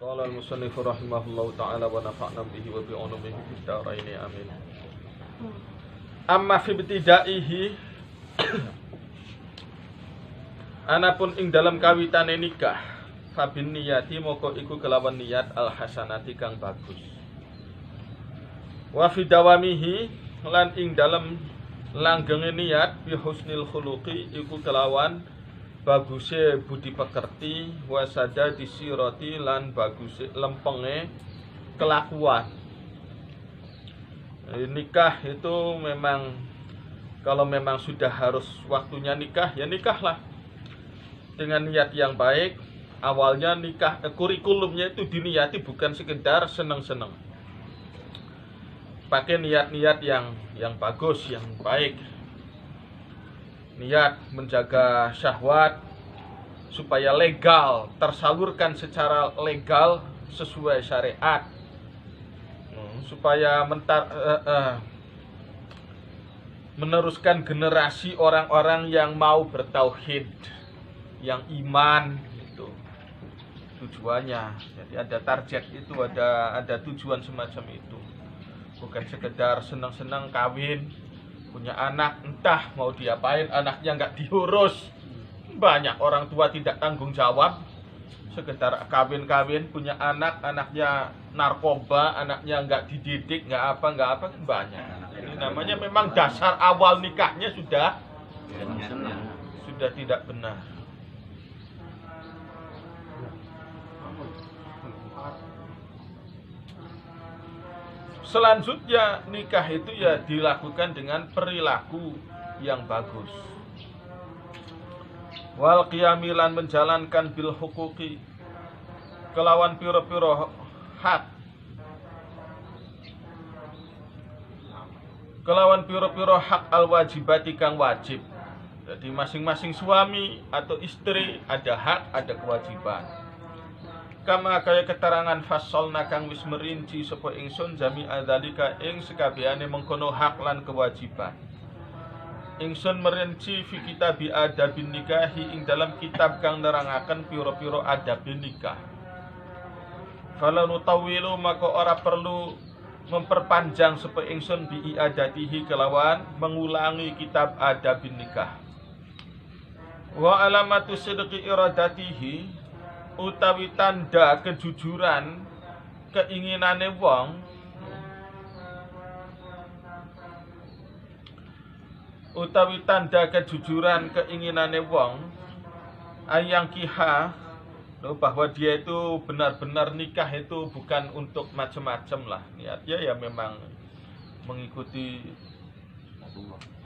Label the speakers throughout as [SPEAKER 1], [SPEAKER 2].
[SPEAKER 1] Qala al-musannif rahimahullahu ta'ala wa nafa'na bihi wa bi ulumihi fid dharain amin. Amma fi ibtidaihi anapun ing dalam kawitane nikah fabin niyati moko iku kelawan niat al hasanati kang bagus. Wa fi dawamihi lan ing dalam langgenge niat bi husnil khuluqi iku kelawan baguse budi pekerti wasada disiroti lan baguse lempenge kelakuan. Nikah itu memang kalau memang sudah harus waktunya nikah, ya nikahlah dengan niat yang baik. Awalnya nikah kurikulumnya itu diniati bukan sekedar seneng-seneng, pakai niat-niat yang bagus, yang baik. Niat menjaga syahwat supaya legal, tersalurkan secara legal sesuai syariat, supaya meneruskan generasi orang-orang yang mau bertauhid, yang iman, itu tujuannya. Jadi ada target itu, ada tujuan semacam itu. Bukan sekedar senang-senang kawin, punya anak, entah mau diapain, anaknya nggak diurus. Banyak orang tua tidak tanggung jawab, sekedar kawin-kawin, punya anak, anaknya narkoba, anaknya nggak dididik, nggak apa, banyak. Ini namanya memang dasar awal nikahnya sudah tidak benar. Selanjutnya nikah itu ya dilakukan dengan perilaku yang bagus. Wal qiyamilan menjalankan bil huquqi kelawan piro-piro hak. Kelawan piro-piro hak al wajibati kang wajib. Jadi masing-masing suami atau istri ada hak, ada kewajiban. Kama kaya keterangan fasolna kang wis merinci sapa ingsun jami'a dzalika ing sekabehane mengkono hak lan kewajiban. Ingsun merinci fi kitabi adabin nikahi ing dalam kitab kang nerangaken pira-pira adabin nikah. Fala nutawilu maka ora perlu memperpanjang sapa ingsun bi adatihi kelawan mengulangi kitab adabin nikah. Wa alamatu sidqi iradatihi utawi tanda kejujuran keinginane wong, utawi tanda kejujuran keinginane wong ayang kiha, bahwa dia itu benar-benar nikah itu bukan untuk macam-macam lah, niatnya ya memang mengikuti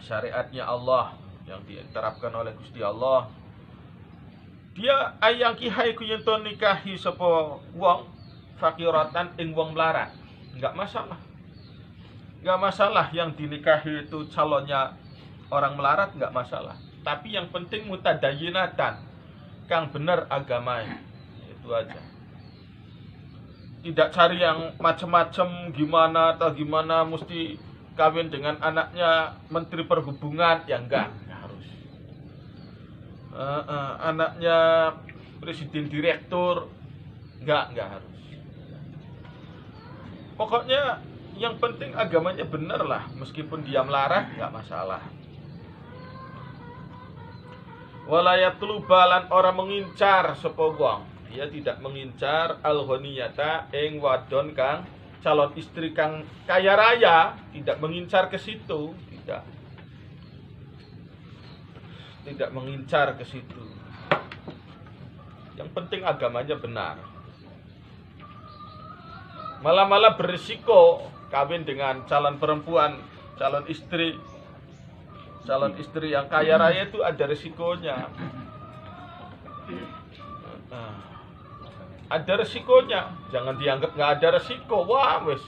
[SPEAKER 1] syariatnya Allah yang diterapkan oleh Gusti Allah. Dia ayang kiha iku yen to nikahi sapa wong fakiratan ing wong melarat, enggak masalah. Enggak masalah yang dinikahi itu calonnya orang melarat, enggak masalah. Tapi yang penting mutadayyinatan, kang bener agamanya. Itu aja. Tidak cari yang macam-macam gimana atau gimana mesti kawin dengan anaknya menteri perhubungan, ya enggak harus. Anaknya presiden direktur, enggak harus. Pokoknya yang penting agamanya bener lah, meskipun dia melarat enggak masalah. Walayatul balan orang mengincar sapa wong, dia tidak mengincar al-ghaniyata ing wadon kang calon istri kang kaya raya, tidak mengincar ke situ, tidak mengincar ke situ. Yang penting agamanya benar. Malah berisiko kawin dengan calon perempuan, calon istri yang kaya raya itu ada resikonya. Ada resikonya, jangan dianggap nggak ada resiko. Wah wes,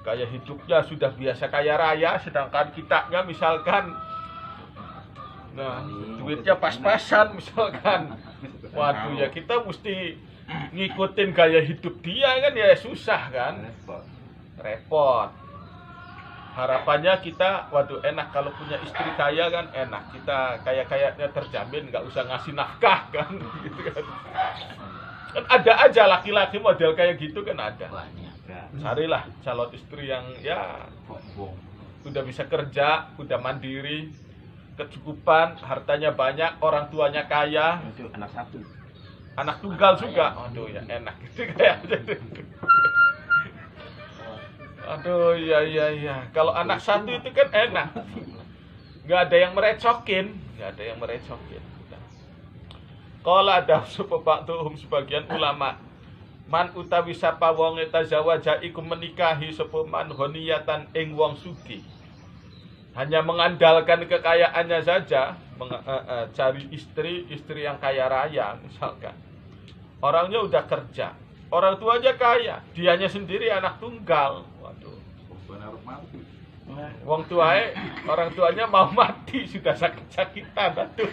[SPEAKER 1] gaya hidupnya sudah biasa kaya raya, sedangkan kitanya misalkan, duitnya pas-pasan misalkan. Waduh ya kita mesti ngikutin gaya hidup dia kan, ya susah kan, repot. Harapannya kita, waduh enak kalau punya istri kaya kan, enak kita kaya-kayanya terjamin, nggak usah ngasih nafkah kan, gitu kan. Kan ada aja laki-laki model kayak gitu kan ada.
[SPEAKER 2] Banyak.
[SPEAKER 1] Carilah calon istri yang ya udah bisa kerja, udah mandiri, kecukupan, hartanya banyak, orang tuanya kaya.
[SPEAKER 2] Itu anak satu.
[SPEAKER 1] Anak tunggal juga. Aduh ya enak gitu kayak. Aduh ya. Kalau anak satu itu kan enak. Nggak ada yang merecokin. Qala ada supabatuhum sebagian ulama. Man utawi sapa wong tazawaja iku menikahi sapa man ghaniyatan ing wong sugih. Hanya mengandalkan kekayaannya saja, cari istri yang kaya raya misalkan. Orangnya udah kerja, orang tuanya kaya, dianya sendiri anak tunggal. Waduh. Wong orang tuanya mau mati sudah sakit-sakitan aduh.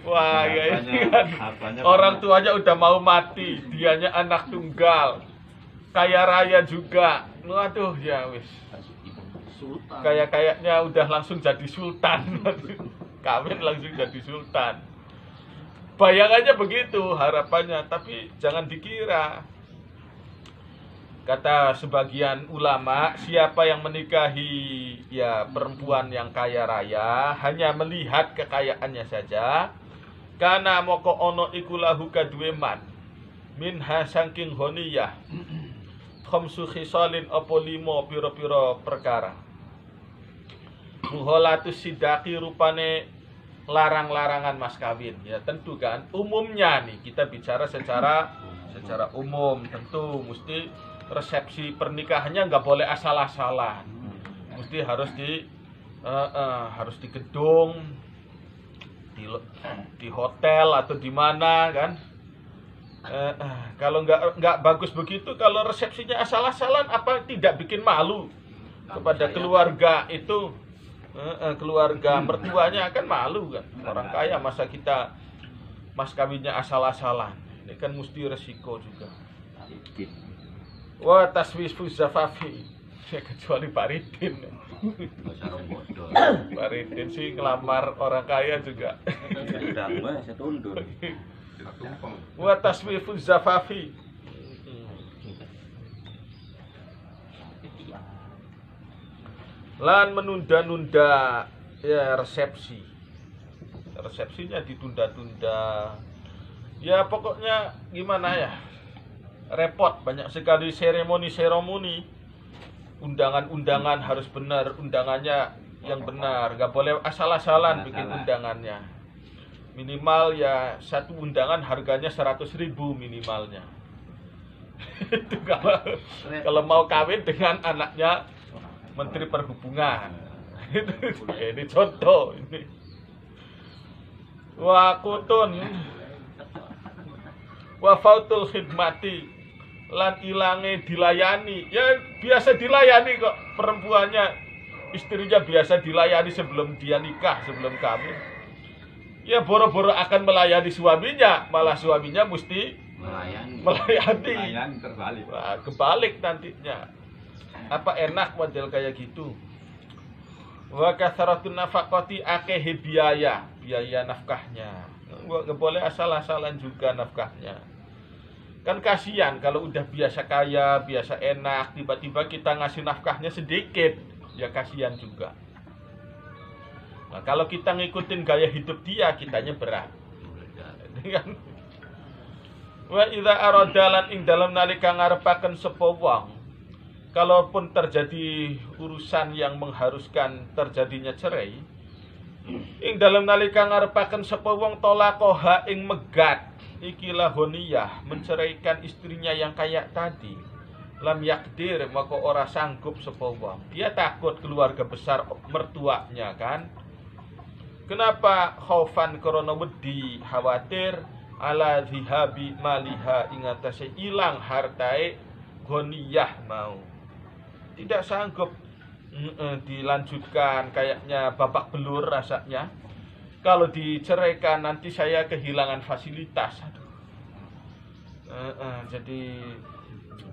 [SPEAKER 1] Wah, ya kan. Orang tuanya udah mau mati, dianya anak tunggal. Kaya raya juga. Waduh, ya wis. Kayaknya udah langsung jadi sultan. Kawin langsung jadi sultan. Bayangannya begitu harapannya, tapi jangan dikira. Kata sebagian ulama, siapa yang menikahi ya perempuan yang kaya raya hanya melihat kekayaannya saja, kana moko ono iku lahu kadue man minha saking honiyah khamsu khisalin apa 5 pira-pira perkara. Muholatus sidaki rupane larang-larangan mas kawin. Ya tentu kan umumnya nih kita bicara secara umum, tentu mesti resepsi pernikahannya nggak boleh asal-asalan, mesti harus di gedung, di hotel atau di mana kan. Kalau nggak bagus begitu, kalau resepsinya asal-asalan, apa tidak bikin malu kepada keluarga itu, keluarga mertuanya akan malu kan. Orang kaya masa kita mas kawinnya asal-asalan, ini kan mesti resiko juga. Wa taswifu zafafi ya, kecuali Pak Ridin. Pak Ridin sih ngelamar orang kaya juga. Wa taswifu zafafi lan menunda-nunda ya resepsinya ditunda-tunda ya, pokoknya gimana ya, repot, banyak sekali seremoni, undangan harus benar, undangannya yang benar, nggak boleh asal-asalan bikin undangannya. Minimal ya satu undangan harganya 100.000 minimalnya. Itu kalau mau kawin dengan anaknya Menteri Perhubungan. Ini contoh ini. Wa kutun wa fautul khidmati lan ilange dilayani. Ya biasa dilayani kok perempuannya, istrinya biasa dilayani sebelum dia nikah, sebelum kawin. Ya boro-boro akan melayani suaminya, malah suaminya mesti melayani terbalik. Wah, kebalik nantinya. Apa enak model kayak gitu. Wa kasaratun nafaqati akehe biaya nafkahnya. Nggak boleh asal-asalan juga nafkahnya. Kan kasihan kalau udah biasa kaya, biasa enak, tiba-tiba kita ngasih nafkahnya sedikit, ya kasihan juga. Nah, kalau kita ngikutin gaya hidup dia, kitanya berat. Wa idza aradalan ing dalam nalika ngarepaken sapa wong, kalaupun terjadi urusan yang mengharuskan terjadinya cerai, ing dalam nalika ngarepaken sapa wong tolakoha ing megat ikilah honiyah, menceraikan istrinya yang kayak tadi, lam yakdir, maka ora sanggup sapa wong. Dia takut keluarga besar mertuanya kan. Kenapa? Khaufan karena wedi, khawatir ala zihabi maliha, ing atase ilang hartae honiyah mau. Tidak sanggup dilanjutkan, kayaknya babak belur rasanya. Kalau diceraikan nanti saya kehilangan fasilitas. Jadi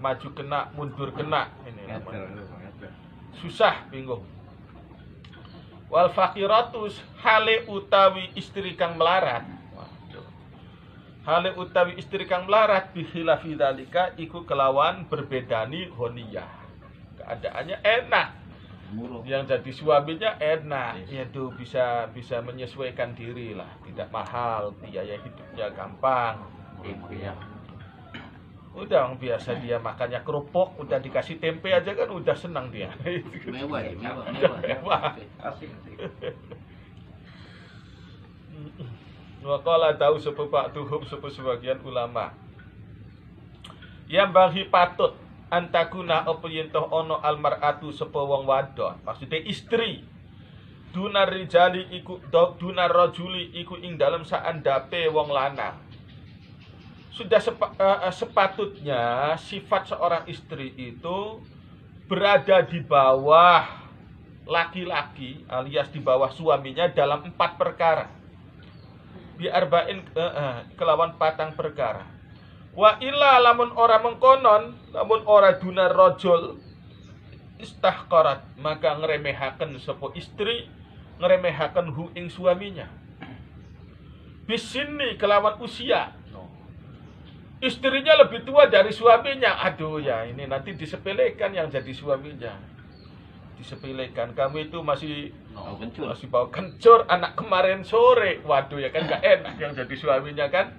[SPEAKER 1] maju kena, mundur kena, ini susah, bingung. Wal fakiratus hale utawi istri kang melarat. Waduh. hale utawi istri kang melarat bihilafi dzalika iku kelawan berbedani honiyah. Keadaannya enak. Yang jadi suaminya enak, yaitu bisa menyesuaikan diri lah, tidak mahal, biaya hidupnya gampang. Gitu ya. Udah biasa dia makannya kerupuk, udah dikasih tempe aja kan udah senang dia.
[SPEAKER 2] Mewah ya,
[SPEAKER 1] Mewah.
[SPEAKER 2] Asik.
[SPEAKER 1] Waqala tahu sepepak tuhum sebagian ulama. Yang bagi patut antakuna apa yen toh ono almaratu sapa wong wadon, maksudnya istri. Dunar rijali iku dunar rajuli iku ing dalam saandape wong lanang. Sudah sepatutnya sifat seorang istri itu berada di bawah laki-laki alias di bawah suaminya dalam 4 perkara. Biarba'in kelawan 4 perkara. Wa illa lamun ora mengkonon, lamun ora dunar rajul istahqarat, maka ngremehaken sapa istri, ngremehaken hu ing suaminya. Bisini kelawan usia. Istrinya lebih tua dari suaminya. Aduh ya, ini nanti disepelekan yang jadi suaminya. Disepelekan, kamu itu masih bau kencur anak kemarin sore. Waduh ya kan gak enak yang jadi suaminya kan.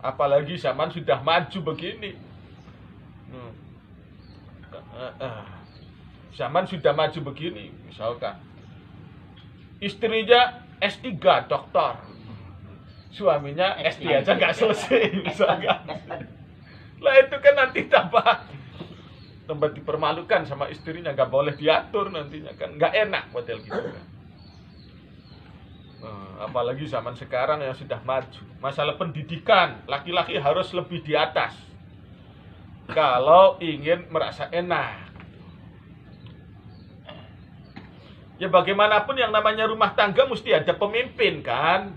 [SPEAKER 1] Apalagi zaman sudah maju begini. Zaman sudah maju begini, misalkan istrinya S3 doktor, suaminya SD aja nggak selesai, misalkan. Lah itu kan nanti tambah dipermalukan sama istrinya, nggak boleh diatur nantinya kan, nggak enak model gitu kan. Apalagi zaman sekarang yang sudah maju, masalah pendidikan laki-laki harus lebih di atas kalau ingin merasa enak. Ya bagaimanapun yang namanya rumah tangga mesti ada pemimpin kan.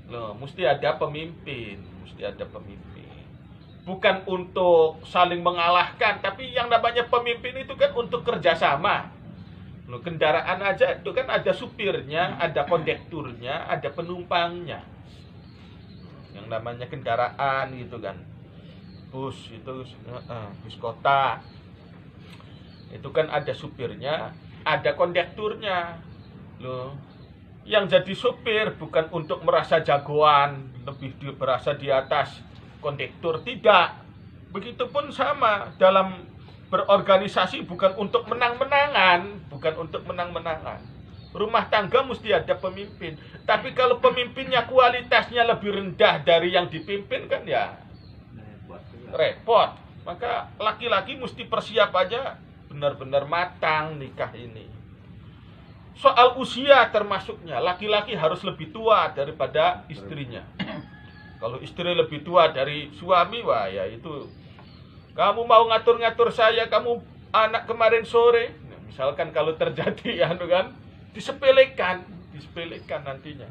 [SPEAKER 1] Loh, mesti ada pemimpin. Bukan untuk saling mengalahkan, tapi yang namanya pemimpin itu kan untuk kerjasama. Loh, kendaraan aja itu kan ada supirnya, ada kondekturnya, ada penumpangnya. Yang namanya kendaraan gitu kan. Bus itu, bus kota. Itu kan ada supirnya, ada kondekturnya. Loh, yang jadi supir bukan untuk merasa jagoan, merasa di atas kondektur, tidak. Begitupun sama dalam berorganisasi, bukan untuk menang-menangan, Rumah tangga mesti ada pemimpin. Tapi kalau pemimpinnya kualitasnya lebih rendah dari yang dipimpin kan ya repot. Maka laki-laki mesti persiap aja benar-benar matang nikah ini. Soal usia termasuknya, laki-laki harus lebih tua daripada istrinya. Kalau istri lebih tua dari suami, wah ya itu, kamu mau ngatur-ngatur saya, kamu anak kemarin sore. Nah, misalkan kalau terjadi ya kan, disepelekan nantinya.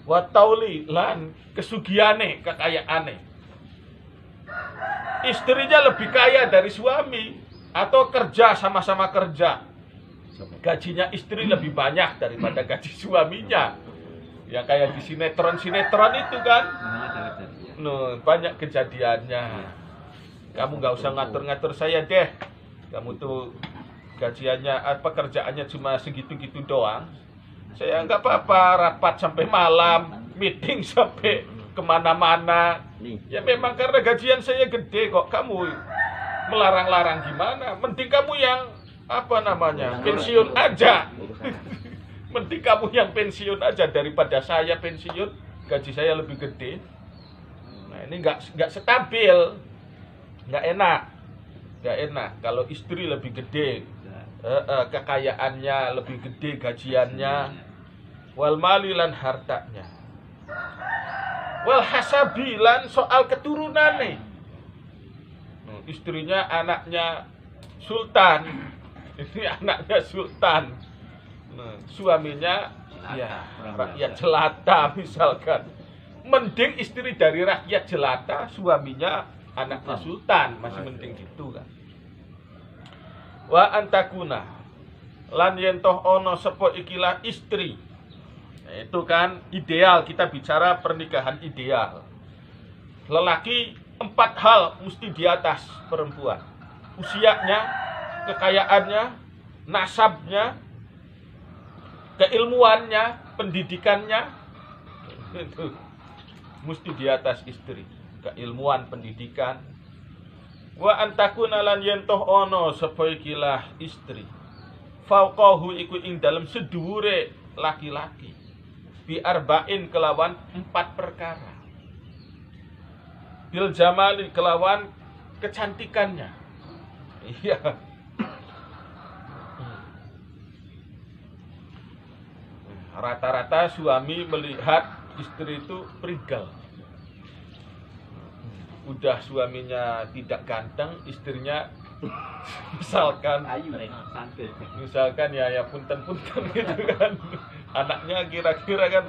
[SPEAKER 1] Wa tauli lan kesugiane, kekayaane. Istrinya lebih kaya dari suami atau kerja sama-sama kerja. Gajinya istri lebih banyak daripada gaji suaminya. Yang kayak di sinetron itu kan. Banyak kejadiannya. Kamu nggak usah ngatur-ngatur saya deh. Kamu tuh gajiannya, pekerjaannya cuma segitu-gitu doang. Saya nggak apa-apa, rapat sampai malam, meeting sampai kemana-mana. Ya memang karena gajian saya gede kok. Kamu melarang-larang gimana? Mending kamu yang pensiun aja. Mending kamu yang pensiun aja daripada saya pensiun, gaji saya lebih gede. Nah ini nggak stabil, nggak enak kalau istri lebih gede, kekayaannya lebih gede, gajiannya, wal malilan hartanya, wal hasabilan soal keturunan nih. Istrinya anaknya sultan. Ini anaknya sultan. Suaminya ya rakyat jelata misalkan. Mending istri dari rakyat jelata, suaminya anaknya sultan, masih mending gitu kan. Wa antakuna lan yen toh ono sapa ikilah istri Nah, itu kan ideal, kita bicara pernikahan ideal. Lelaki 4 hal mesti di atas perempuan. Usianya, kekayaannya, nasabnya, keilmuannya, pendidikannya, itu mesti di atas istri. Keilmuan, pendidikan. Wa antakuna lan yentoh ono sapa ikilah istri. Fauqahu iku ing dalem sedhuwure laki-laki. Bi arba'in kelawan 4 perkara. Bil jamali kelawan kecantikannya. Iya. Rata-rata suami melihat istri itu prigel. Udah suaminya tidak ganteng, istrinya misalkan ya punten-punten gitu kan. Anaknya kira-kira kan,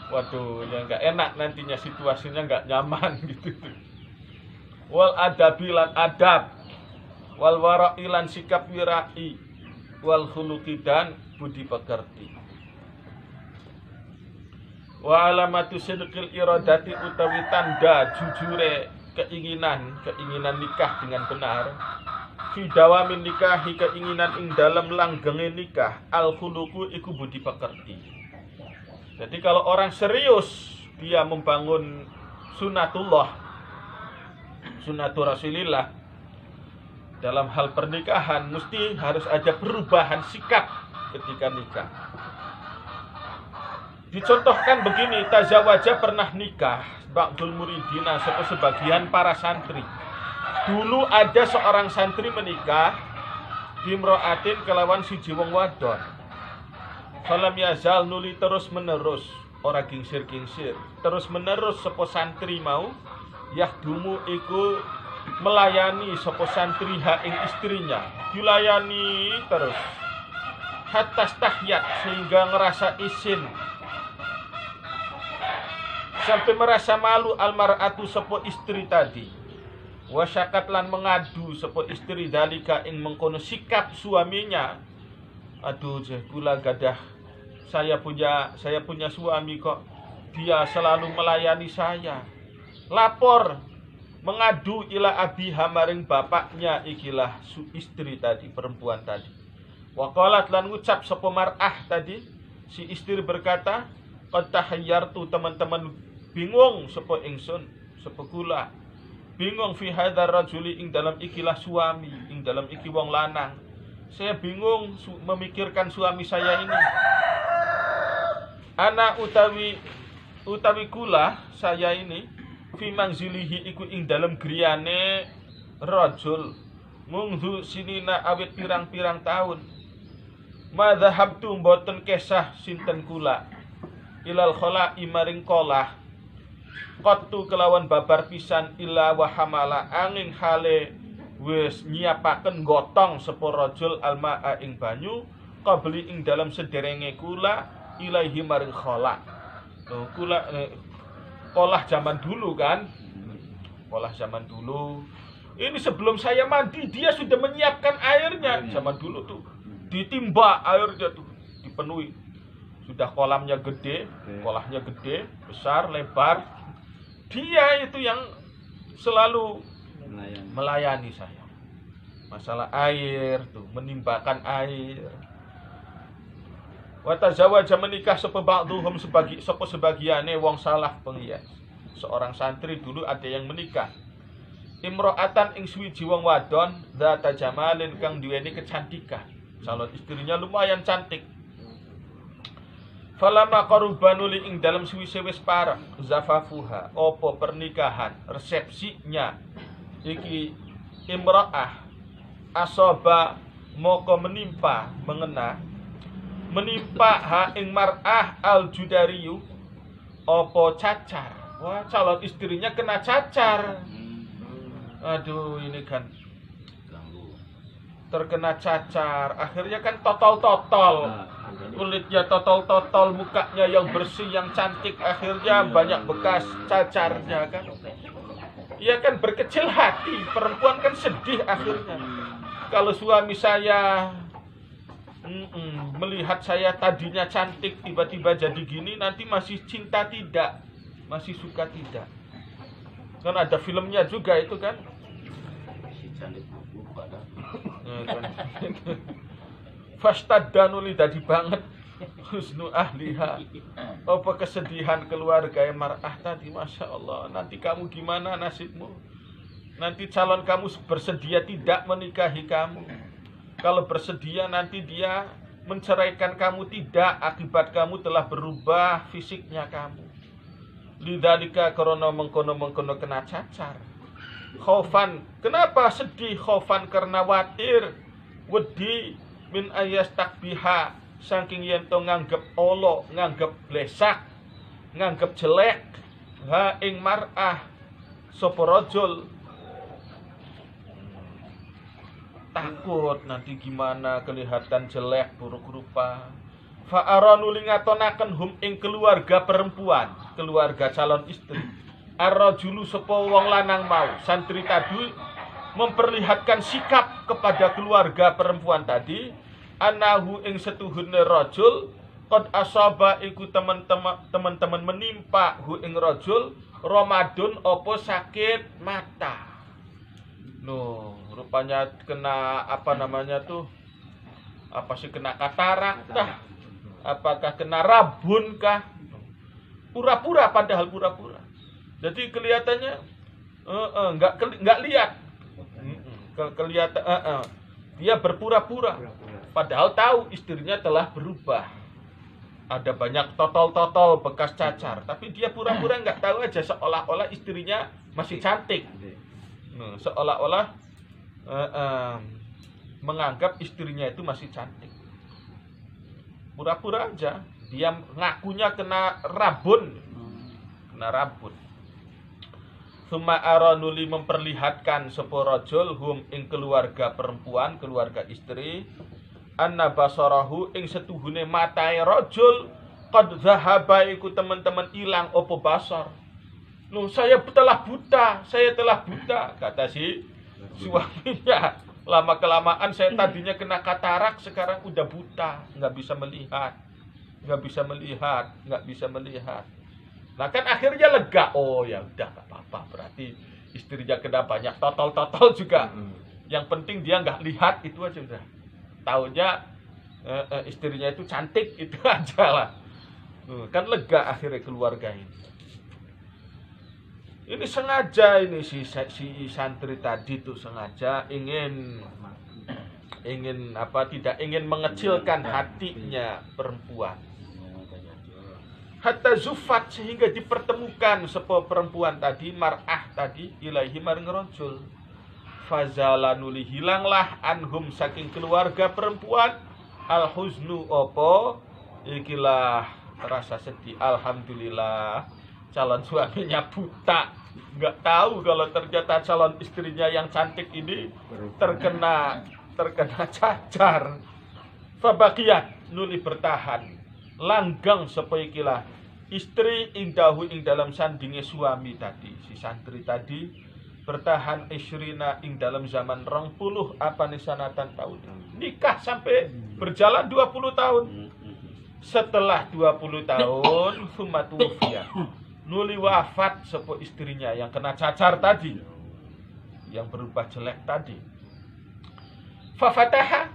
[SPEAKER 1] waduh, ya nggak enak nantinya, situasinya nggak nyaman gitu. Wal adabilan adab, wal wara'ilan sikap wirai, wal khuluqi dan budi pekerti. Wa alamatu sidqil iradati utawi tanda jujure keinginan nikah dengan benar. Fi dawamin nikahi keinginan ing dalam langgenge nikah al khuluqu iku budi pekerti. Jadi kalau orang serius dia membangun sunnatur Rasulillah dalam hal pernikahan, mesti harus ada perubahan sikap ketika nikah. Dicontohkan begini, tazawaja pernah nikah ba'dul muridina, sebagian para santri. Dulu ada seorang santri menikah bimro'atin kelawan siji wong wadon. Falam yazal nuli terus menerus, ora gingsir-gingsir, terus menerus sapa santri mau yahdumu iku melayani sapa santri ha ing istrinya, dilayani terus. Hatta tahyat sehingga ngerasa isin, sampai merasa malu almar'atu sapa istri tadi. Wasyakat lan mengadu sapa istri dalika ing mengkono sikap suaminya. Aduh, kula gadah saya punya suami kok dia selalu melayani saya. Lapor mengadu ila abiha maring bapaknya ikilah istri tadi, perempuan tadi. Waqalat lan ngucap sapa mar'ah tadi, si istri berkata, qad tahayyartu, teman-teman bingung sapa ingsun, sapa kula bingung fi hadzal rajuli ing dalam ikilah suami, ing dalam iki wong lanang. Saya bingung memikirkan suami saya ini. Ana utawi kula saya ini fi manzilihi iku ing dalam griyane rajul mungdu sinina awit pirang-pirang tahun. Madzahabtu mboten kesah sinten kula ilal khola'i maring kolah qattu kelawan babar pisan illa wa hamala angin hale wis nyiapaken gotong sapa rajul almaa ing banyu qabli ing dalam sederenge kula ilaihi maring khola. Kula kolah zaman dulu kan. Kolah zaman dulu. Ini sebelum saya mandi dia sudah menyiapkan airnya. Zaman dulu tuh ditimba airnya tuh, dipenuhi. Sudah kolamnya gede, kolahnya gede, besar, lebar. Dia itu yang selalu melayani saya. Masalah air tuh, menimbakan air. Wa tazawaja menikah sapa ba'dhum sebagiane wong salah penghias. Seorang santri dulu ada yang menikah. Imro'atan ing suwiji wong wadon dzata jamalin kang duweni kecantikan. Calon istrinya lumayan cantik. Falama qarubanuli ing dalam suwise wis parek zafafuha opo pernikahan resepsinya iki imra'ah asoba moko menimpa ha ing mar'ah al judariyu opo cacar. Wah, calon istrinya kena cacar. Aduh, ini kan terkena cacar, akhirnya kan totol-totol, kulitnya totol-totol, mukanya yang bersih, yang cantik, akhirnya banyak bekas cacarnya kan. Ia kan berkecil hati, perempuan kan sedih akhirnya. Kalau suami saya melihat saya tadinya cantik tiba-tiba jadi gini, nanti masih cinta tidak, masih suka tidak. Kan ada filmnya juga itu kan.
[SPEAKER 2] Si cantik lupa dah.
[SPEAKER 1] Fastaddanuli tadi banget husnu ahliha. Apa kesedihan keluarga mar'ah tadi, Masya Allah. Nanti kamu gimana nasibmu? Nanti calon kamu bersedia tidak menikahi kamu. Kalau bersedia nanti dia menceraikan kamu tidak, akibat kamu telah berubah fisiknya kamu. Lidzalika karena mengkono-mengkono kena cacar. Khaufan, kenapa sedih? Khaufan karena watir. Wedi min ayas takbiha, saking yen to nganggep olo, nganggep blesak, nganggep jelek ha ing mar'ah sapa rajul. Takut nanti gimana, kelihatan jelek, buruk rupa. Fa'aranu lingatonaken hum ing keluarga perempuan, keluarga calon istri. Ar-rajulu sapa wong lanang mau, santri tadi memperlihatkan sikap kepada keluarga perempuan tadi, anahu ing setuhune rajul qad asaba iku teman-teman menimpa hu ing rajul Ramadan apa sakit mata. Loh, rupanya kena apa namanya tuh? Apa sih, kena katarak kah? Apakah kena rabun kah? Pura-pura, padahal pura-pura. Jadi kelihatannya nggak lihat. Kelihatan dia berpura-pura. Padahal tahu istrinya telah berubah. Ada banyak totol-totol bekas cacar, tapi dia pura-pura nggak tahu aja, seolah-olah istrinya masih cantik. Seolah-olah menganggap istrinya itu masih cantik. Pura-pura aja, dia ngakunya kena rabun. Kena rabun. Summa aranuli memperlihatkan sapa rajul hum ing keluarga perempuan, keluarga istri, anna basarahu ing setuhune matae rajul qad zahaba iku teman-teman ilang apa basar. Loh, saya telah buta, kata si suaminya. Lama-kelamaan saya tadinya kena katarak, sekarang udah buta, nggak bisa melihat. Nah kan akhirnya lega, oh ya udah nggak apa-apa, berarti istrinya kena banyak totol-totol juga. Yang penting dia nggak lihat, itu aja udah. Taunya istrinya itu cantik, itu aja lah. Kan lega akhirnya keluarga ini. Ini sengaja, ini si santri tadi tuh sengaja ingin apa, tidak ingin mengecilkan hatinya perempuan. Hatta zufat, sehingga dipertemukan sepo perempuan tadi, mar'ah tadi, ilaihi maring rajul. Fazalanuli, hilanglah anhum saking keluarga perempuan al-huznu opo, ikilah rasa sedih. Alhamdulillah calon suaminya buta, nggak tahu kalau ternyata calon istrinya yang cantik ini terkena cacar. Fabaqiyat, nuli bertahan langgang sepoikilah istri indahu ing dalam sandinge suami tadi, si santri tadi bertahan isrina ing dalam zaman 20 apa nisanatan tahun, nikah sampai berjalan 20 tahun. Setelah 20 tahun sumatufiya, nuli wafat sepo istrinya yang kena cacar tadi, yang berubah jelek tadi. Fafataha,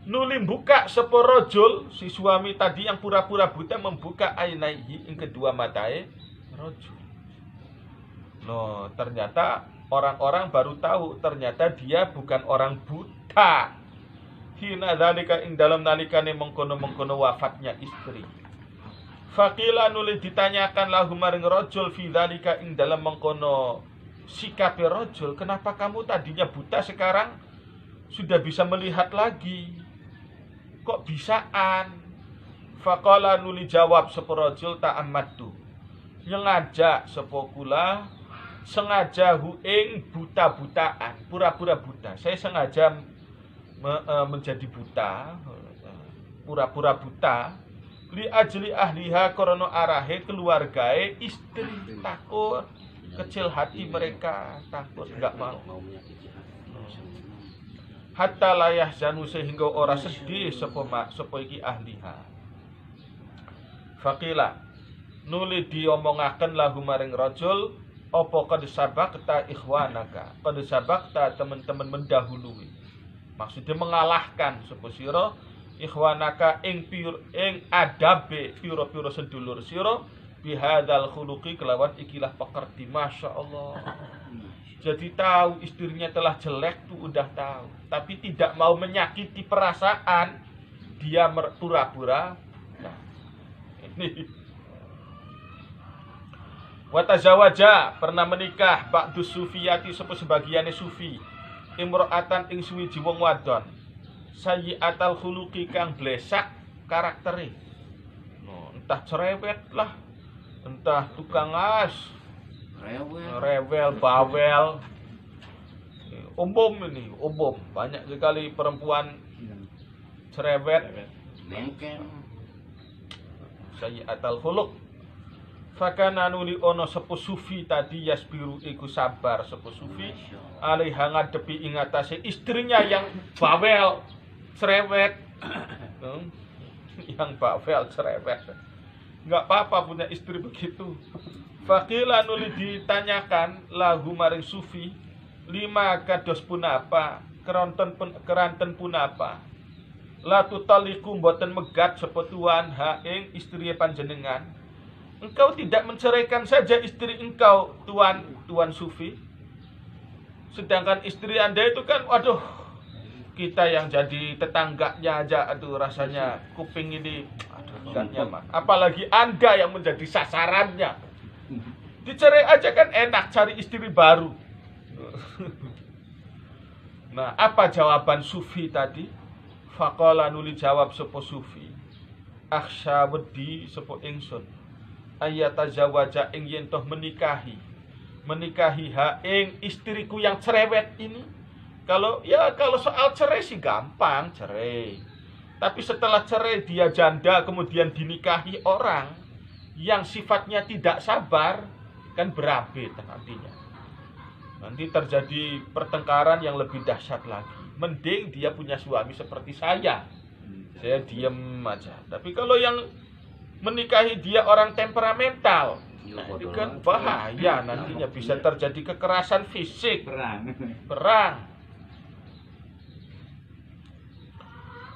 [SPEAKER 1] nuli buka sepo rajul, si suami tadi yang pura-pura buta membuka ainaihi ing kedua matae rajul. No, ternyata orang-orang baru tahu ternyata dia bukan orang buta. Hina dzalika ing dalam nalikane mengkono-mengkono wafatnya istri. Faqila nuli ditanyakan lahu maring rajul fi dzalika ing dalam mengkono sikape rajul, kenapa kamu tadinya buta sekarang sudah bisa melihat lagi? Kok bisaan? Faqala nuli jawab sapa rajul ta'ammadtu, nyengaja sapa kula, sengaja hu ing buta-butaan, pura-pura buta. Saya sengaja menjadi buta, pura-pura buta, li ajli ahliha, korono arahe keluargae istri, takut kecil hati mereka, takut nggak mau. hatta la yahzanu sehingga ora sedih sapa iki ahliha. Faqila nuli diomongaken lahu maring rajul apa qad sabaqta ikhwanaka, qad sabaqta teman-teman mendahului, maksudnya mengalahkan sapa sira ikhwanaka ing adabe pira-pira sedulur sira bihadzal khuluqi kelawan ikilah pekerti. Masya Allah. Jadi tahu istrinya telah jelek tuh udah tahu, tapi tidak mau menyakiti perasaan, dia pura-pura. Nah, ini watazawaja pernah menikah ba'du sufiyati sebagiannya sufi imro'atan ing suwiji wong wadon sayyi'atal khuluqi kang blesak karaktere. Entah cerewet lah, entah tukang as, rewel, bawel. Umum banyak sekali perempuan cerewet,
[SPEAKER 2] lengken,
[SPEAKER 1] sayyi'atal khuluq. Fakana nuli ono sepo sufi tadi yasbiru iku sabar sepo sufi alaiha ngadepi ing atase istrinya yang bawel cerewet. Yang bawel cerewet nggak apa-apa punya istri begitu. Faqila nuli ditanyakan lahu maring sufi lima kados punapa keranten punapa la tutaliku mboten megat sapa tuan ha ing istri panjenengan. Engkau tidak menceraikan saja istri engkau, tuan sufi. Sedangkan istri Anda itu kan, waduh, kita yang jadi tetangganya aja, aduh rasanya kuping ini, aduh gak nyaman. Apalagi Anda yang menjadi sasarannya. Dicerai aja kan enak, cari istri baru. Nah, apa jawaban sufi tadi? Faqala nuli jawab sapa sufi. Akhsha wedi sapa ingsun. Ayatazawaja ing yen toh menikahi ha ing istriku yang cerewet ini. Kalau soal cerai sih gampang, cerai. Tapi setelah cerai dia janda kemudian dinikahi orang yang sifatnya tidak sabar, kan berabe nantinya. Nanti terjadi pertengkaran yang lebih dahsyat lagi. Mending dia punya suami seperti saya diem aja. Tapi kalau yang menikahi dia orang temperamental, nah, ini kan bahaya, nantinya bisa terjadi kekerasan fisik, perang.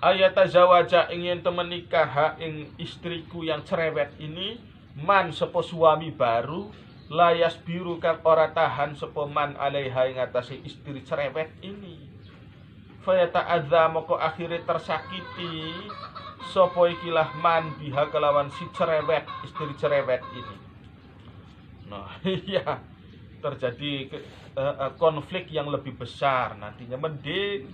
[SPEAKER 1] Ayatazawaja ingin menikah ing istriku yang cerewet ini man sepo suami baru layas biru kang ora tahan sepo man alaiha ing atase istri cerewet ini. Fayata adza moko akhirnya tersakiti sopo ikilah man biha kelawan si cerewet, istri cerewet ini. Nah, iya, terjadi konflik yang lebih besar nantinya. Mending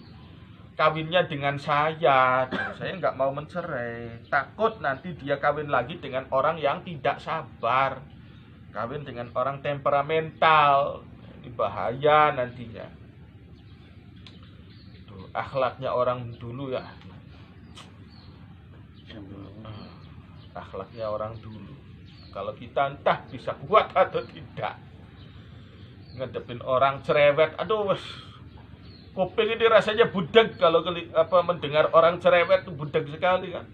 [SPEAKER 1] kawinnya dengan saya nggak mau mencerai. Takut nanti dia kawin lagi dengan orang yang tidak sabar, kawin dengan orang temperamental. Ini bahaya nantinya. Tuh, akhlaknya orang dulu ya. Akhlaknya orang dulu. Kalau kita entah bisa kuat atau tidak ngadepin orang cerewet, aduh, kuping ini rasanya budek kalau mendengar orang cerewet itu budek sekali kan.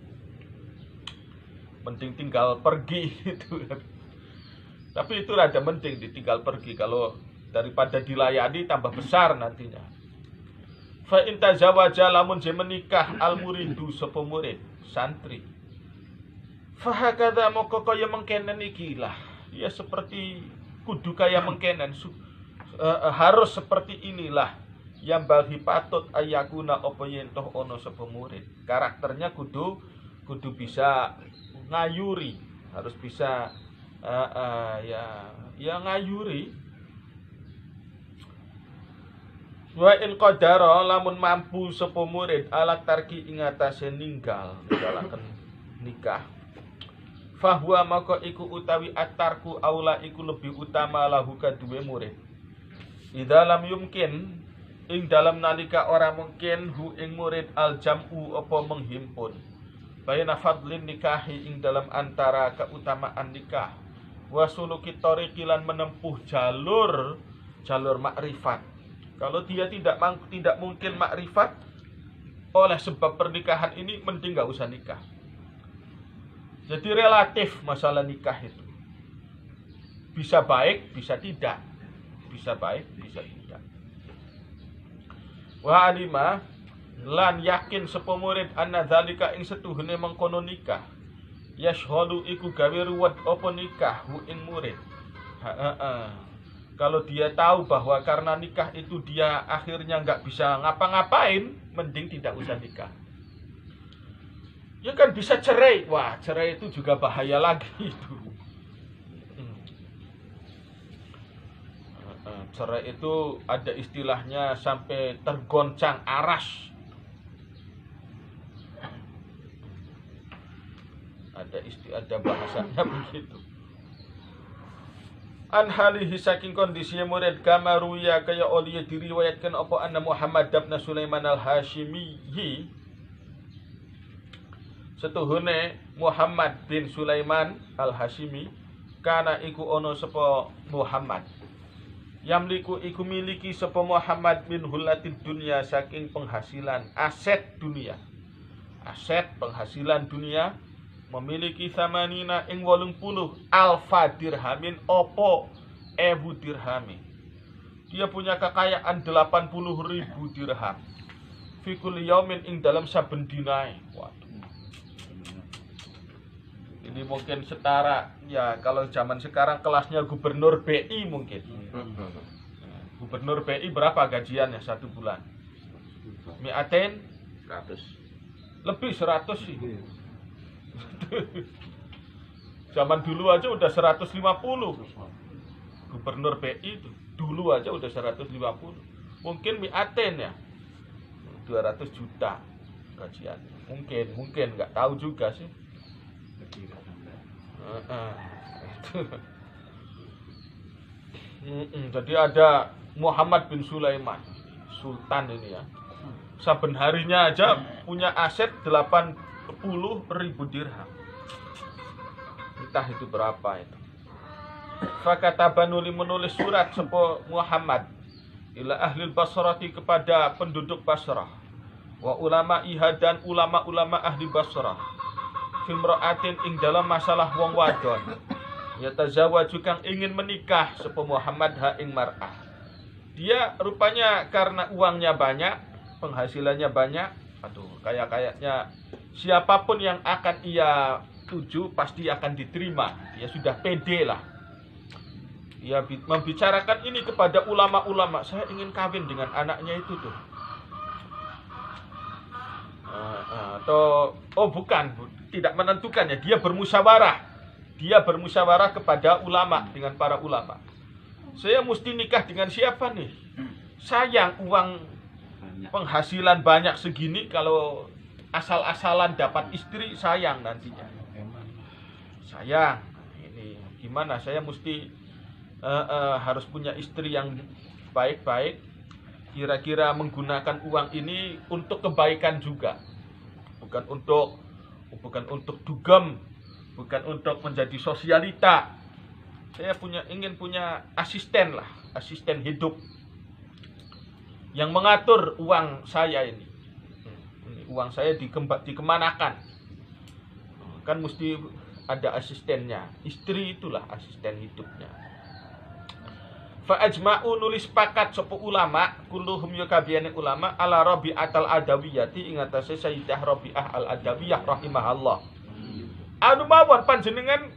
[SPEAKER 1] Mending tinggal pergi itu kan. Tapi itu rada mending ditinggal pergi, kalau daripada dilayani tambah besar nantinya. Fa in tazawaja lamun je menikah al muridu sapa murid santri. Fa hakadha moko kaya mengkenen ikilah. Ya seperti kudu kaya mengkenen, harus seperti inilah yang bagi patut ayakuna apa yen toh ono sapa murid. Karakternya kudu bisa ngayuri, harus bisa ya ngayuri. Wa in qadara lamun mampu sapa murid ala tarki ing atase ninggalaken nikah. Fahuwa maka iku utawi atarku aula iku lebih utama lahu kaduwe murid. Idza lam yumkin ing dalam nalika ora mungkin hu ing murid al jam'u apa menghimpun. Bayana fadlin nikahi ing dalam antara keutamaan nikah. Wa suluki tariqi lan menempuh jalur makrifat. Kalau dia tidak mungkin makrifat, oleh sebab pernikahan ini mending gak usah nikah. Jadi relatif masalah nikah itu. Bisa baik, bisa tidak. Bisa baik, bisa tidak. Wa alima lan yakin sapa murid anna zalika ing setuhune mengkono nikah. Yashhadu iku gawe ruwet apa nikah hu ing murid. Kalau dia tahu bahwa karena nikah itu dia akhirnya nggak bisa ngapa-ngapain, mending tidak usah nikah. Ya kan bisa cerai. Wah, cerai itu juga bahaya lagi itu. Cerai itu ada istilahnya sampai tergoncang aras. Ada bahasanya begitu. An halihi saking kondisi murid kama ruya kaya oleh diriwayatkan apa anna Muhammad bin Sulaiman al-Hashimi setuhune Muhammad bin Sulaiman al-Hashimi kana iku ono sapa Muhammad yamliku iku miliki sapa Muhammad bin hulatid dunya saking penghasilan aset dunia, aset penghasilan dunia, memiliki samanina ing 80 alfa dirhamin opo ewu dirhami. Dia punya kekayaan 80.000 dirham. Fikul yaumin ing dalam saben dinae. Waduh. Ini mungkin setara ya kalau zaman sekarang kelasnya gubernur BI mungkin. Gubernur BI berapa gajiannya satu bulan? Mi'aten
[SPEAKER 2] 100.
[SPEAKER 1] Lebih 100 sih. Zaman dulu aja udah 150. Gubernur BI itu dulu aja udah 150. Mungkin mi'aten ya 200 juta gajian. Mungkin nggak tahu juga sih. Jadi ada Muhammad bin Sulaiman, Sultan ini ya. Saben harinya aja punya aset 80.000 dirham. Entah itu berapa itu. Fakatabanuli menulis surat sapa Muhammad ila ahli Basrati kepada penduduk Basrah. Wa ulama iha dan ulama-ulama ahli Basrah. Fimra'atin ing dalam masalah wong wadon. Yatazawaju kang ingin menikah sapa Muhammad ha ing mar'ah. Dia rupanya karena uangnya banyak, penghasilannya banyak, kayaknya siapapun yang akan ia tuju pasti akan diterima. Dia sudah pede lah. Dia membicarakan ini kepada ulama-ulama. Saya ingin kawin dengan anaknya itu tuh. Tidak menentukan ya. Dia bermusyawarah. Dia bermusyawarah kepada ulama dengan para ulama. Saya mesti nikah dengan siapa nih? Sayang uang penghasilan banyak segini kalau asal-asalan dapat istri sayang nantinya. Sayang. Ini gimana? Saya mesti harus punya istri yang baik-baik. Kira-kira menggunakan uang ini untuk kebaikan juga. Bukan untuk dugem, bukan untuk menjadi sosialita. Saya ingin punya asisten lah, asisten hidup yang mengatur uang saya ini. Uang saya dikemanakan. Kan mesti ada asistennya. Istri itulah asisten hidupnya. Fa ajma'u nulis pakat sapa ulama, kulluhum yakabiyane ulama ala Rabi'ah al-Adawiyati ing atase Sayyidah Rabi'ah al-Adawiyah rahimahallah. Anu mawon panjenengan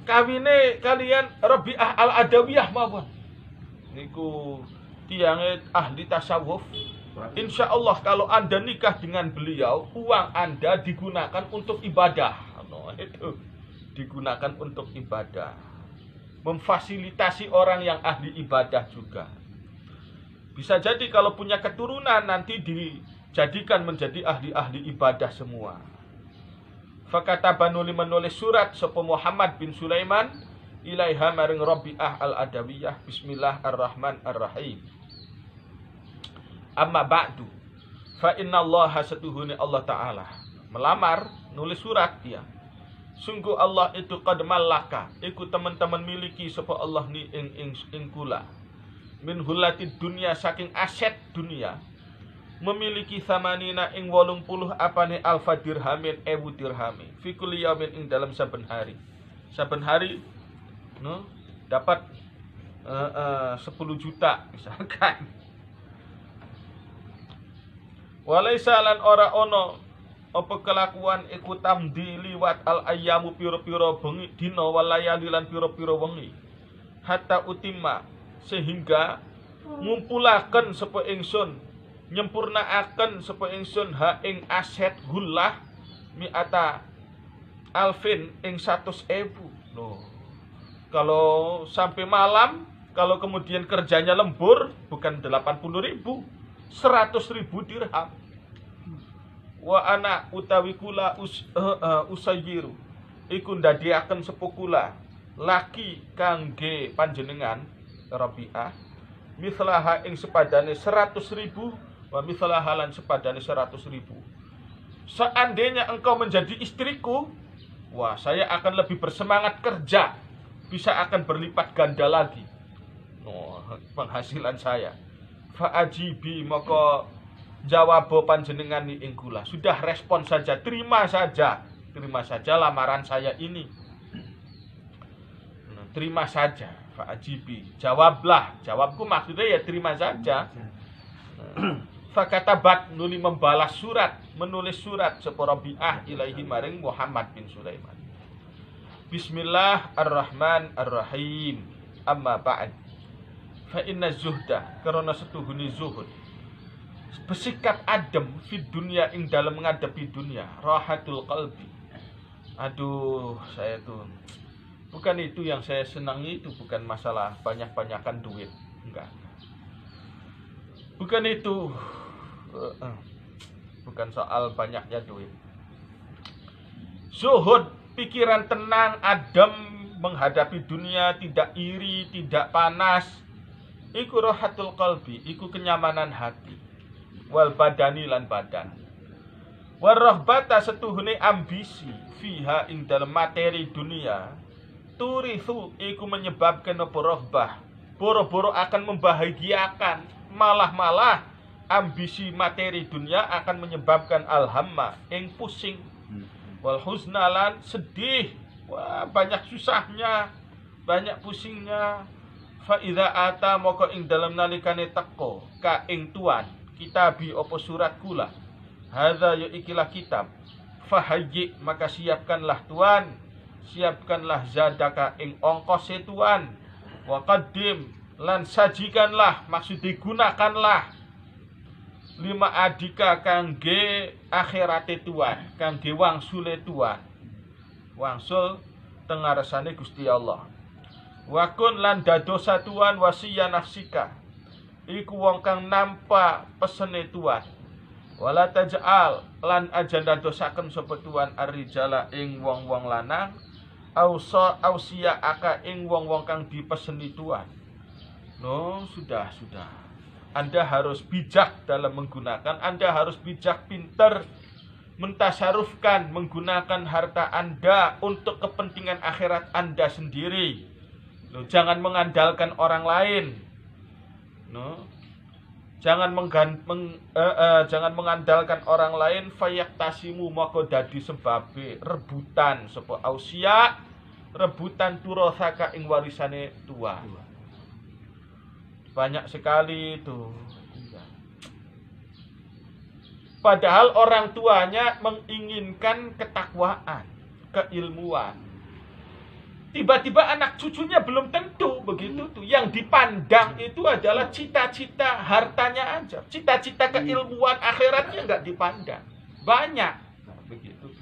[SPEAKER 1] kawine kalian Rabi'ah al-Adawiyah mawon. Niku tiange ahli tasawuf. Insya Allah kalau Anda nikah dengan beliau, uang Anda digunakan untuk ibadah. Itu digunakan untuk ibadah. Memfasilitasi orang yang ahli ibadah juga. Bisa jadi kalau punya keturunan nanti dijadikan menjadi ahli-ahli ibadah semua. Fakatabanuli menulis surat sapa Muhammad bin Sulaiman ilaiha maring Rabi'ah al-Adawiyah. Bismillahirrahmanirrahim. Amma ba'du fa inna allaha satuhuni Allah Ta'ala melamar, nulis surat dia. Sungguh Allah itu qad malaka, iku teman-teman miliki sapa Allah ni ing kula min hulatid dunya saking aset dunia memiliki samanina ing 80 apane alfa dirhamin ewu dirhami fi kulli yaumin ing dalam saben hari no dapat 10 juta misalkan. Walaisa lan ora ono apa kelakuan iku tamdi liwat al ayyamu piro-piro bengi dina walayali lan piro-piro wengi hatta utimma sehingga ngumpulaken sapa ingsun nyempurnaaken sapa ingsun ha ing aset gullah mi'ata alfin ing 100.000. Loh. Kalau sampai malam, kalau kemudian kerjanya lembur bukan 80.000, 100.000 dirham. Wa ana utawi kula usayyiru iku ndadiaken sepukula laki kangge panjenengan Rabi'ah mislaha ing sepadane 100.000 wa mislaha lan sepadane 100.000. Seandainya engkau menjadi istriku, wah saya akan lebih bersemangat kerja, bisa akan berlipat ganda lagi penghasilan saya. Fa'ajibi maka jawab panjenengan ni ing kula. Sudah respon saja, terima saja lamaran saya ini. Terima saja, fa'ajibi. Jawabku maksudnya ya terima saja. Fakatabat nuli membalas surat, menulis surat sapa Rabi'ah ilaihi maring Muhammad bin Sulaiman. Bismillahirrahmanirrahim. Amma ba'd. Fa inna zuhda karena setuhuni zuhud bersikap adem fi dunia ing dalam menghadapi dunia rahatul qalbi. Aduh, saya tuh bukan itu yang saya senangi, itu bukan masalah banyak-banyakan duit, enggak. Bukan itu, bukan soal banyaknya duit. Zuhud, pikiran tenang, adem menghadapi dunia, tidak iri, tidak panas. Iku rahatul qalbi, iku kenyamanan hati. Wal badani lan badan. Warahbata setuhune ambisi fiha ing dalam materi dunia. Turithu iku menyebabkan apa rohbah. Boro-boro akan membahagiakan. Malah ambisi materi dunia akan menyebabkan alhamma ing pusing. Wal husnalan sedih. Wah, banyak susahnya, banyak pusingnya. Fa idza ata moko ing dalam nalikane teko ka ing tuan kitabi opo surat kula hadza ya ikilah kitab fahayyi maka siapkanlah tuan, siapkanlah zadaka ing ongkose tuan, wa qaddim lan sajikanlah maksud digunakanlah lima adika kangge akhirate tuan, kangge wangsule tuan, wangsul tengaresane Gusti Allah. Wakun lan dadosa tuan wasiya nafsika iku wong kang nampa pesene tuan. Wala taj'al lan aja dadosaken sapa tuan arrijala ing wong-wong lanang ausia aka ing wong-wong kang dipeseni tuan. No, sudah. Anda harus bijak dalam menggunakan, Anda harus bijak, pintar mentasarufkan, menggunakan harta Anda untuk kepentingan akhirat Anda sendiri. Loh, jangan mengandalkan orang lain. No. Jangan mengandalkan orang lain fayaktasimu maka dadi sebabe rebutan sapa ausia, rebutan turasaka ing warisane tua. Banyak sekali itu. Padahal orang tuanya menginginkan ketakwaan, keilmuan. Tiba-tiba anak cucunya belum tentu begitu tuh. Yang dipandang itu adalah cita-cita hartanya aja. Cita-cita keilmuan akhiratnya nggak dipandang. Banyak. Nah, begitu.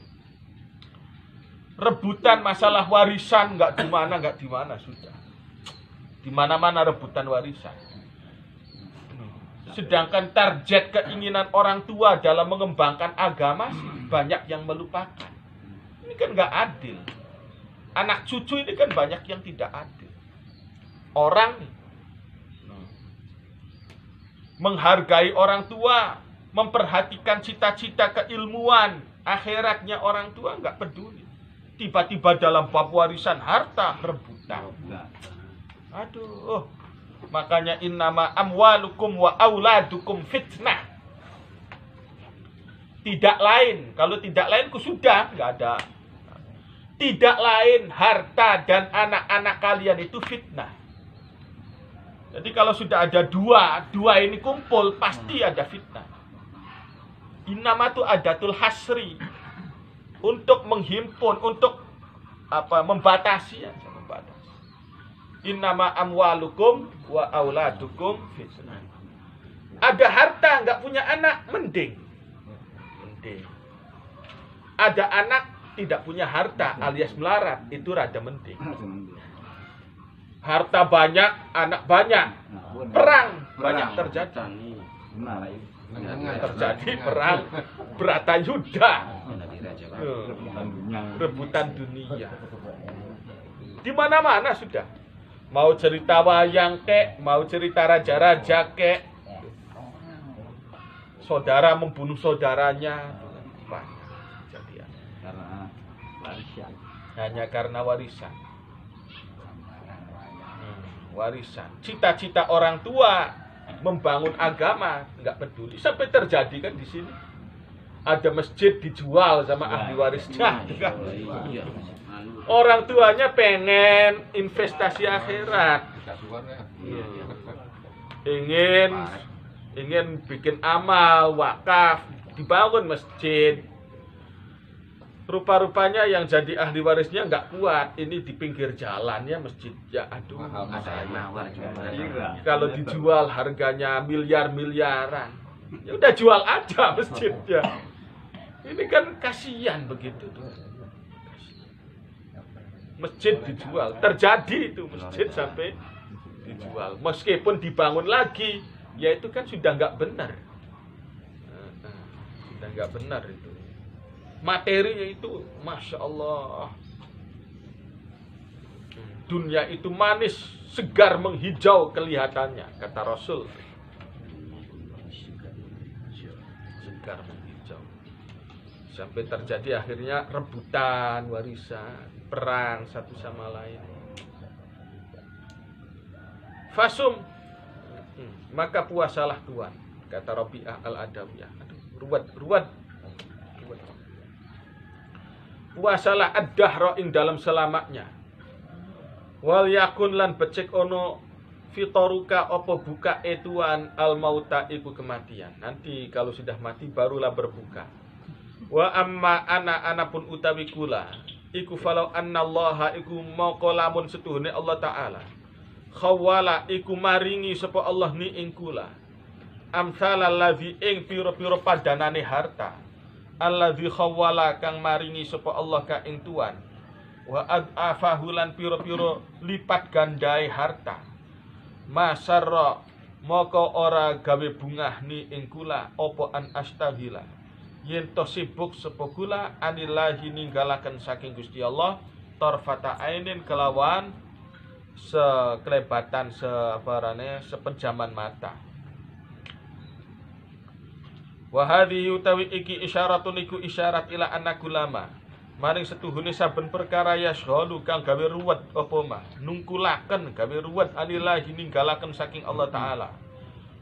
[SPEAKER 1] Rebutan masalah warisan nggak di mana sudah. Di mana-mana rebutan warisan. Sedangkan target keinginan orang tua dalam mengembangkan agama banyak yang melupakan. Ini kan nggak adil. Anak cucu ini kan banyak yang tidak adil. Orang menghargai orang tua, memperhatikan cita-cita keilmuan, akhiratnya orang tua nggak peduli. Tiba-tiba dalam bab warisan harta rebutan. Aduh, makanya innama amwalukum wa auladukum fitnah. Tidak lain, kalau tidak lain ku sudah nggak ada. Tidak lain harta dan anak-anak kalian itu fitnah. Jadi kalau sudah ada dua ini kumpul pasti ada fitnah. Innama itu adatul hasri, untuk menghimpun, untuk membatasi aja, membatasi. Innama amwalukum wa auladukum fitnah. Ada harta nggak punya anak mending. Ada anak tidak punya harta alias melarat, itu rada mending. Harta banyak, anak banyak, perang banyak terjadi. Terjadi perang Bratayuda, rebutan dunia. Di mana-mana sudah. Mau cerita wayang kek, mau cerita raja-raja kek, saudara membunuh saudaranya, banyak kejadian. Hanya karena warisan. Warisan. Cita-cita orang tua membangun agama nggak peduli, sampai terjadi kan di sini. Ada masjid dijual sama ahli warisnya. Orang tuanya pengen investasi akhirat. Ingin bikin amal, wakaf, dibangun masjid. Rupa-rupanya yang jadi ahli warisnya nggak kuat. Ini di pinggir jalan ya masjidnya. Aduh, kalau dijual harganya miliar-miliaran. Ya udah jual aja masjidnya. Ini kan kasihan begitu tuh. Masjid dijual, terjadi itu masjid sampai dijual. Meskipun dibangun lagi, ya itu kan sudah nggak benar. Sudah nggak benar itu. Materinya itu, Masya Allah. Dunia itu manis, segar menghijau kelihatannya, kata Rasul. Segar menghijau. Sampai terjadi akhirnya rebutan warisan, perang satu sama lain. Fasum, maka puasalah Tuhan, kata Rabi'ah al-Adawiyah. Ruwad. Puasalah ad-dahra ing dalam selamatnya. Wal yakun lan becik ono fitoruka opo buka etuan al mauta iku kematian. Nanti kalau sudah mati barulah berbuka. Wa amma ana pun utawi kula iku falau annallaha iku moko lamun setuhune Allah taala. Khawala iku maringi sapa Allah ni ing kula. Amsalal ladzi ing pira-pira padanane harta. Alladzi khawwala kang maringi sapa Allah ka ing tuan. Wa adafahu lan pira-pira lipat gandai harta. Masarra moko ora gawe bungah ni ing kula apa an astahila. Yen to sibuk sapa kula anillahi ninggalaken saking Gusti Allah tarfata ainin kelawan sekelebatan sepenjaman mata. Wa hadhihi utawi iki isyaratun iku isyarat ila annaku lama maring setuhune saben perkara yasghalu kang gawe ruwet apa mah nungkulaken gawe ruwet anillahi ninggalaken saking Allah taala.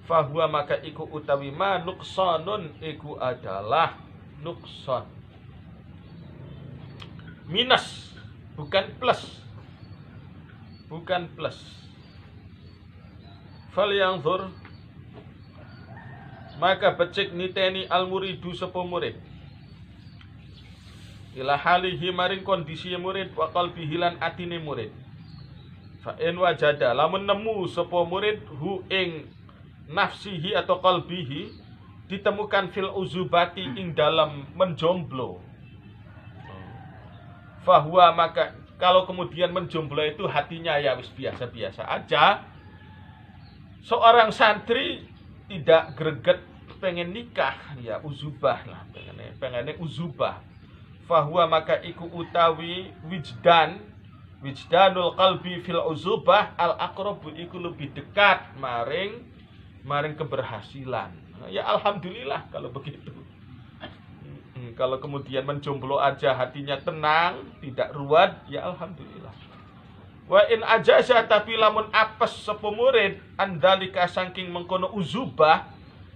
[SPEAKER 1] Fahuwa maka iku utawi ma nuqsanun iku adalah nukson, minus, bukan plus. Fal yanzur maka becik niteni al-muridu sapa murid ila halihi maring kondisi murid wa qalbihi lan atine murid. Fa in wajada lamun nemu sapa murid hu ing nafsihi atau qalbihi ditemukan fil uzubati ing dalam menjomblo. Fahuwa maka kalau kemudian menjomblo itu hatinya ya wis biasa-biasa aja. Seorang santri tidak greget pengen nikah, ya uzubah lah, pengennya uzubah. Fahuwa maka iku utawi wijdanul qalbi fil uzubah al aqrabu iku lebih dekat maring keberhasilan. Ya alhamdulillah kalau begitu. Kalau kemudian menjomblo aja hatinya tenang, tidak ruwad, ya alhamdulillah. Wa in ajaza tapi lamun apes sapa murid andalika saking mengkono uzubah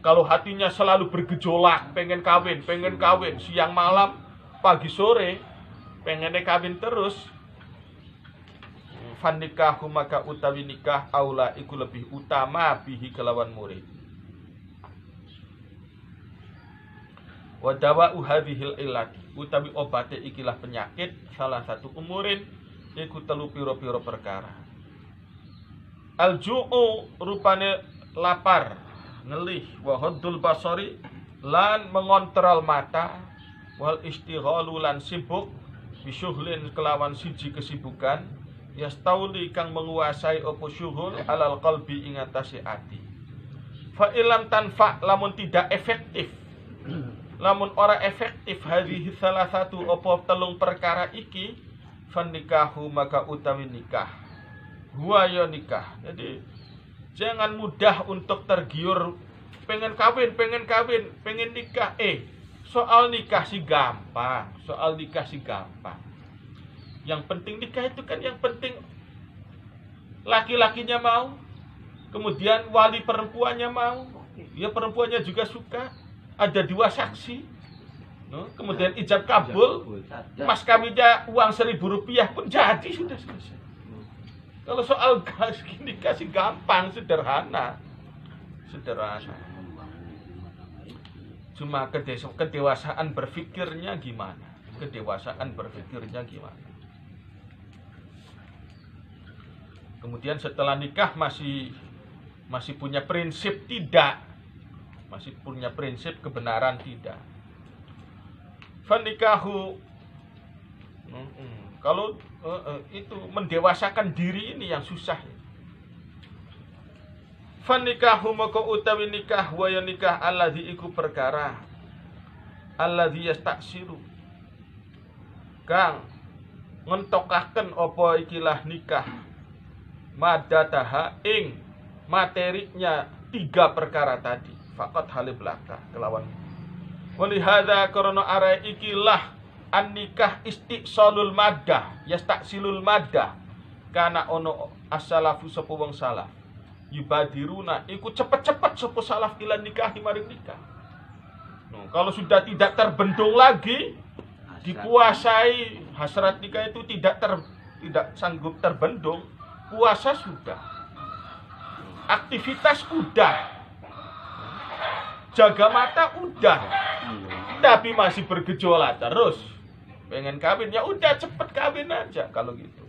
[SPEAKER 1] Kalau hatinya selalu bergejolak, pengen kawin, siang malam, pagi sore, pengennya kawin terus, fan nikahu maka utawi nikah aula iku lebih utama bihi kelawan murid. Wa dawa'u hadhil illat utawi obate ikilah penyakit salah satu umurin iku telu pira-pira perkara. Al-ju'u rupane lapar, ngelih, wa haddul basari lan mengontrol mata, wal istighalu lan sibuk bisyughlin kelawan siji kesibukan, yastauli kang menguasai apa syughul alal qalbi ing atase ati. Fa ilam tanfa lamun tidak efektif, lamun ora efektif hadhihi salah satu apa telung perkara iki, fan nikahu maka utawi nikah huwa ya nikah. Jadi jangan mudah untuk tergiur pengen kawin, pengen nikah. Soal nikah sih gampang, Yang penting nikah itu kan yang penting laki-lakinya mau, kemudian wali perempuannya mau, ya perempuannya juga suka, ada 2 saksi, kemudian ijab kabul, mas kawinnya uang Rp1.000 pun jadi, sudah selesai. Kalau soal nikah sih gampang, sederhana. Cuma kedewasaan berpikirnya gimana? Kemudian setelah nikah masih punya prinsip tidak? Masih punya prinsip kebenaran tidak? Fanikahu, kalau itu mendewasakan diri ini yang susah. Fanikahu maka utawi nikah wa ya nikah alladzi iku perkara alladzi yastaksiru kang ngentokaken apa ikilah nikah madataha ing materinya 3 perkara tadi faqat halib laka kelawan walihada karena are ikilah an nikah istiqsalul maddah yastaksilul maddah kana ono as-salafu sapa wong salaf yubadiruna iku cepet-cepet sapa salaf ila nikah maring nikah. Kalau sudah tidak terbendung lagi dikuasai hasrat nikah itu tidak sanggup terbendung, puasa sudah, aktivitas udah, jaga mata udah, tapi masih bergejolak terus pengen kawin, ya udah cepet kawin aja kalau gitu.